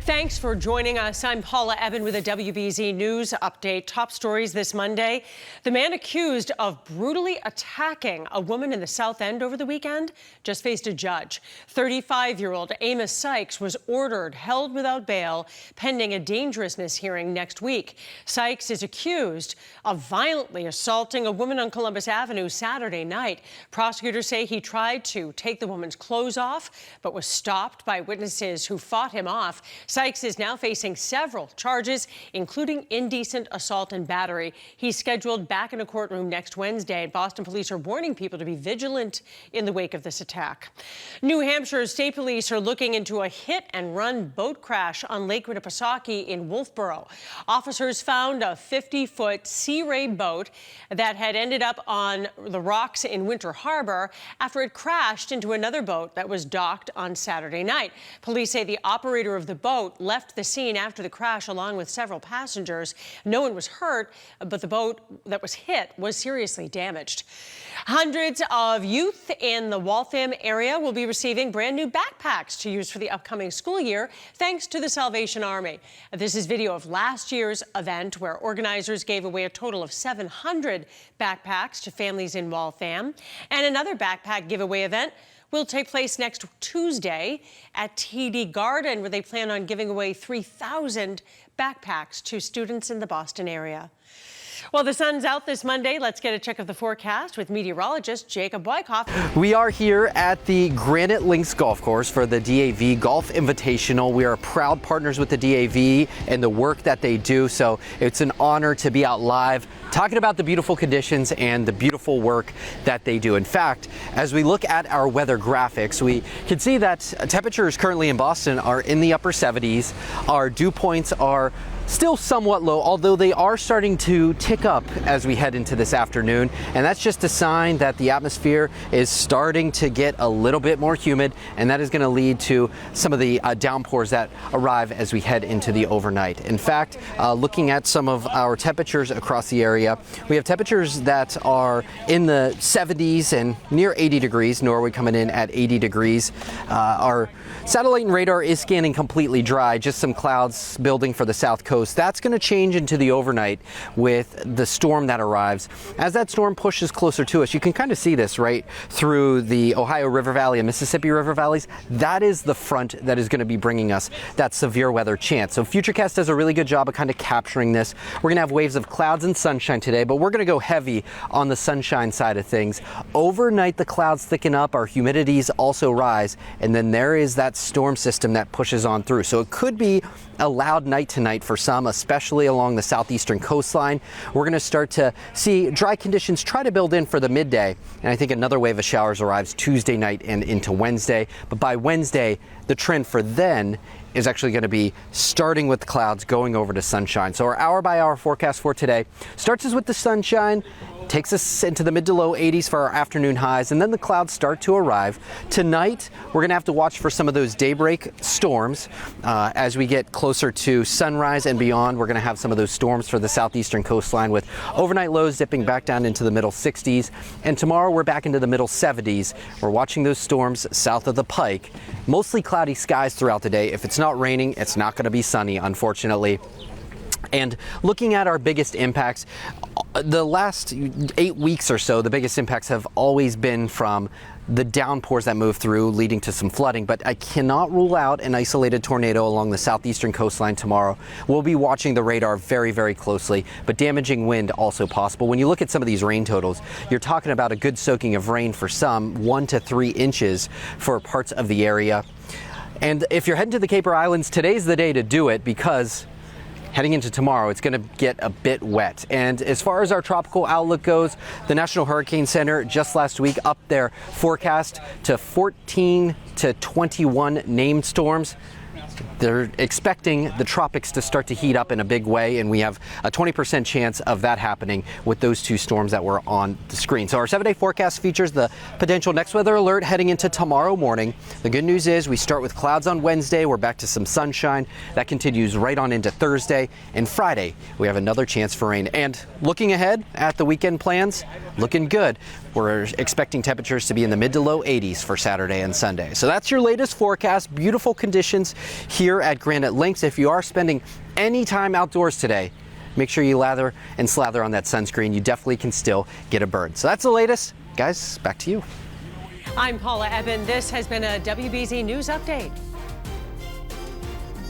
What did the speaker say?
Thanks for joining us. I'm Paula Eben with a WBZ News update. Top stories this Monday. The man accused of brutally attacking a woman in the South End over the weekend just faced a judge. 35-year-old Amos Sykes was ordered held without bail pending a dangerousness hearing next week. Sykes is accused of violently assaulting a woman on Columbus Avenue Saturday night. Prosecutors say he tried to take the woman's clothes off but was stopped by witnesses who fought him off. Sykes is now facing several charges, including indecent assault and battery. He's scheduled back in a courtroom next Wednesday. Boston police are warning people to be vigilant in the wake of this attack. New Hampshire state police are looking into a hit-and-run boat crash on Lake Winnipesaukee in Wolfboro. Officers found a 50-foot Sea Ray boat that had ended up on the rocks in Winter Harbor after it crashed into another boat that was docked on Saturday night. Police say the operator of the boat left the scene after the crash along with several passengers. No one was hurt, but the boat that was hit was seriously damaged. Hundreds of youth in the Waltham area will be receiving brand new backpacks to use for the upcoming school year, thanks to the Salvation Army. This is video of last year's event where organizers gave away a total of 700 backpacks to families in Waltham. And another backpack giveaway event will take place next Tuesday at TD Garden, where they plan on giving away 3,000 backpacks to students in the Boston area. Well, the sun's out this Monday. Let's get a check of the forecast with meteorologist Jacob Wyckoff. We are here at the Granite Links Golf Course for the DAV Golf Invitational. We are proud partners with the DAV and the work that they do, so it's an honor to be out live talking about the beautiful conditions and the beautiful work that they do. In fact, as we look at our weather graphics, we can see that temperatures currently in Boston are in the upper 70s. Our dew points are still somewhat low, although they are starting to tick up as we head into this afternoon. And that's just a sign that the atmosphere is starting to get a little bit more humid, and that is going to lead to some of the downpours that arrive as we head into the overnight. In fact, looking at some of our temperatures across the area, we have temperatures that are in the 70s and near 80 degrees. Norwood coming in at 80 degrees. Our satellite and radar is scanning completely dry, just some clouds building for the south coast. That's going to change into the overnight with the storm that arrives. As that storm pushes closer to us, you can kind of see this right through the Ohio River Valley and Mississippi River Valleys. That is the front that is going to be bringing us that severe weather chance. So Futurecast does a really good job of kind of capturing this. We're going to have waves of clouds and sunshine today, but we're going to go heavy on the sunshine side of things. Overnight, the clouds thicken up, our humidities also rise, and then there is that storm system that pushes on through. So it could be a loud night tonight for some, especially along the southeastern coastline. We're going to start to see dry conditions try to build in for the midday, and I think another wave of showers arrives Tuesday night and into Wednesday. But by Wednesday, the trend for then is actually going to be starting with clouds going over to sunshine. So our hour-by-hour forecast for today starts us with the sunshine, takes us into the mid to low 80s for our afternoon highs, and then the clouds start to arrive. Tonight, we're going to have to watch for some of those daybreak storms. As we get closer to sunrise and beyond, we're going to have some of those storms for the southeastern coastline with overnight lows dipping back down into the middle 60s. And tomorrow, we're back into the middle 70s. We're watching those storms south of the Pike. Mostly cloudy skies throughout the day. If it's not raining, it's not going to be sunny, unfortunately. And looking at our biggest impacts, the last 8 weeks or so, the biggest impacts have always been from the downpours that move through, leading to some flooding. But I cannot rule out an isolated tornado along the southeastern coastline tomorrow. We'll be watching the radar very, very closely, but damaging wind also possible. When you look at some of these rain totals, you're talking about a good soaking of rain for some, 1 to 3 inches for parts of the area. And if you're heading to the Caper Islands, today's the day to do it, because heading into tomorrow, it's going to get a bit wet. And as far as our tropical outlook goes, the National Hurricane Center just last week upped their forecast to 14 to 21 named storms. They're expecting the tropics to start to heat up in a big way, and we have a 20% chance of that happening with those two storms that were on the screen. So our 7-day forecast features the potential next weather alert heading into tomorrow morning. The good news is we start with clouds on Wednesday. We're back to some sunshine. That continues right on into Thursday. And Friday, we have another chance for rain. And looking ahead at the weekend plans, looking good. We're expecting temperatures to be in the mid to low 80s for Saturday and Sunday. So that's your latest forecast. Beautiful conditions here at Granite Links. If you are spending any time outdoors today, make sure you lather and slather on that sunscreen. You definitely can still get a burn. So that's the latest. Guys, back to you. I'm Paula Eben. This has been a WBZ News Update.